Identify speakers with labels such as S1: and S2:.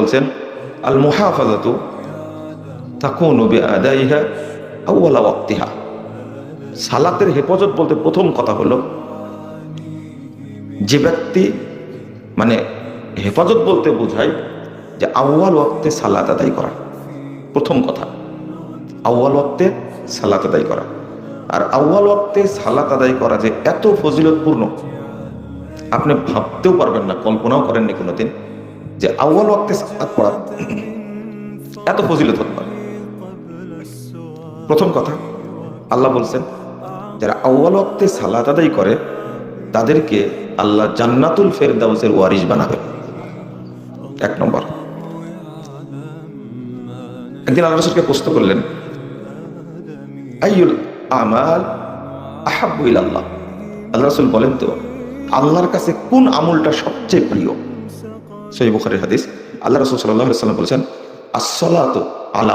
S1: বলছেন, আল মুহাফাজাতু তাকুনু বিআদাইহা আউওয়ালা ওয়াক্তিহা। সালাতের হেফাজত বলতে প্রথম কথা হলো, যে ব্যক্তি মানে হেফাজত বলতে বোঝায় যে আউয়াল ওয়াক্তে সালাত আদায় করা, প্রথম কথা আউয়াল ওয়াক্তে সালাত আদায় করা। আর আউয়াল ওয়াক্তে সালাত আদায় করা যে এত ফজিলতপূর্ণ আপনি ভাবতেও পারবেন না, কল্পনাও করেননি কোনোদিন যে আউয়াল ওয়াক্তে সালাত পড়া এত ফজিলত হতে পারে। প্রথম কথা, আল্লাহ বলছেন যারা আউয়াল ওয়াক্তে সালাত আদায় করে তাদেরকে আল্লাহ জান্নাতুল ফেরদাউসের ওয়ারিস বানাবে। এক নম্বর। একদিন আল্লাহ রাসূলকে প্রশ্ন করলেন, আইয়ুল আমাল আহাব্বু ইলাল্লাহ। আল্লাহ রাসূল বলেন তো আল্লাহর কাছে কোন আমলটা সবচেয়ে প্রিয়? সহিহ বুখারীর হাদিস। আল্লাহ রাসূল সাল্লাল্লাহু আলাইহি ওয়াসাল্লাম বলেছেন, আস-সালাতু আলা